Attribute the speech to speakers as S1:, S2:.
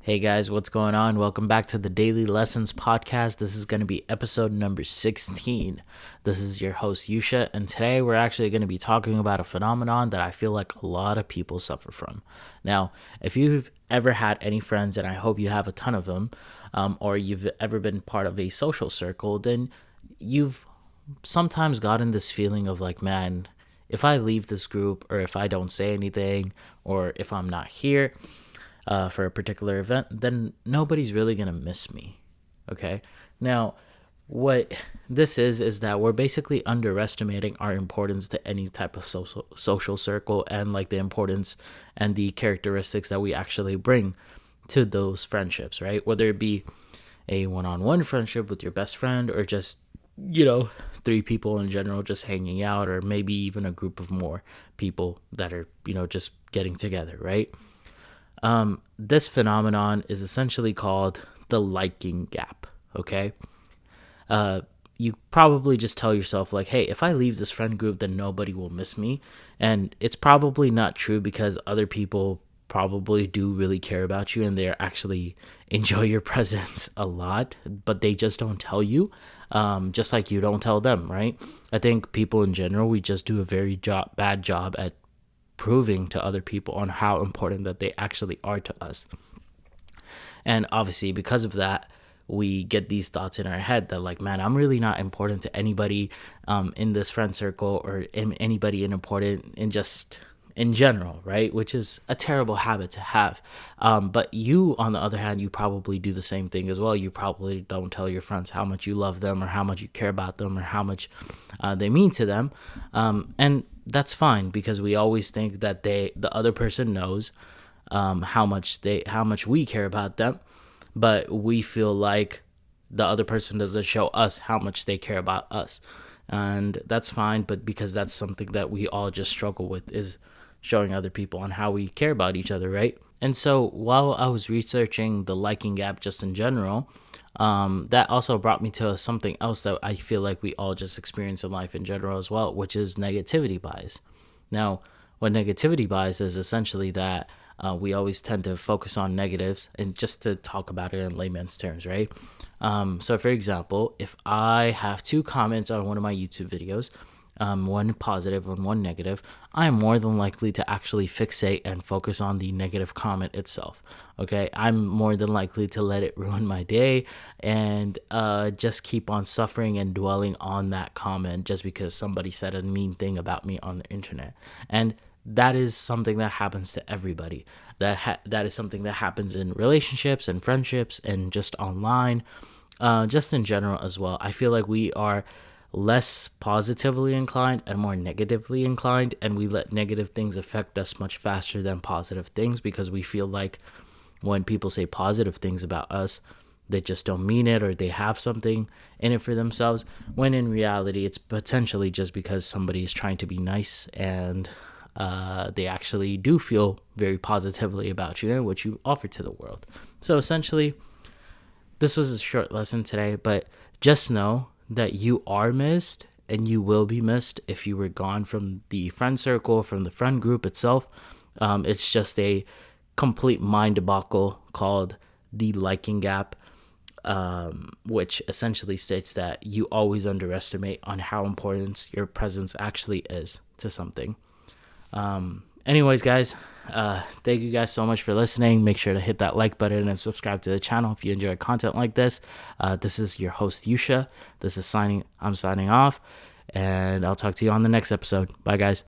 S1: Hey guys, what's going on? Welcome back to the Daily Lessons podcast. This is going to be episode number 16. This is your host, Yusha, and today we're actually going to be talking about a phenomenon that I feel like a lot of people suffer from. Now, if you've ever had any friends, and I hope you have a ton of them, or you've ever been part of a social circle, then you've sometimes gotten this feeling of like, man, if I leave this group, or if I don't say anything, or if I'm not here, for a particular event, then nobody's really going to miss me. Okay. Now, what this is that we're basically underestimating our importance to any type of social circle, and like the importance and the characteristics that we actually bring to those friendships, right? Whether it be a one-on-one friendship with your best friend, or just, three people in general just hanging out, or maybe even a group of more people that are, just getting together, right? This phenomenon is essentially called the liking gap. Okay. You probably just tell yourself, like, hey, if I leave this friend group, then nobody will miss me. And it's probably not true, because other people probably do really care about you and they actually enjoy your presence a lot, but they just don't tell you, just like you don't tell them, right? I think people in general, we just do a very bad job at proving to other people on how important that they actually are to us. And obviously, because of that, we get these thoughts in our head that, like, man, I'm really not important to anybody in this friend circle, or anybody important in just in general, right? Which is a terrible habit to have. But you, on the other hand, you probably do the same thing as well. You probably don't tell your friends how much you love them, or how much you care about them, or how much they mean to them. And that's fine, because we always think that the other person knows how much we care about them, but we feel like the other person doesn't show us how much they care about us. And that's fine, but because that's something that we all just struggle with, is showing other people on how we care about each other, right? And so while I was researching the liking gap just in general, that also brought me to something else that I feel like we all just experience in life in general as well, which is negativity bias. Now, what negativity bias is essentially that we always tend to focus on negatives, and just to talk about it in layman's terms, right? So, for example, if I have two comments on one of my YouTube videos, one positive and one negative, I am more than likely to actually fixate and focus on the negative comment itself. Okay, I'm more than likely to let it ruin my day, and just keep on suffering and dwelling on that comment just because somebody said a mean thing about me on the internet. And that is something that happens to everybody. That is something that happens in relationships and friendships, and just online, just in general as well. I feel like we are less positively inclined and more negatively inclined, and we let negative things affect us much faster than positive things, because we feel like when people say positive things about us, they just don't mean it, or they have something in it for themselves, when in reality it's potentially just because somebody is trying to be nice, and they actually do feel very positively about you and what you offer to the world. So essentially, this was a short lesson today, but just know that you are missed, and you will be missed if you were gone from the friend circle, from the friend group itself. It's just a complete mind debacle called the liking gap, which essentially states that you always underestimate on how important your presence actually is to something. Anyways, guys, thank you guys so much for listening. Make sure to hit that like button and subscribe to the channel if you enjoy content like this. This is your host, Yusha. I'm signing off, and I'll talk to you on the next episode. Bye, guys.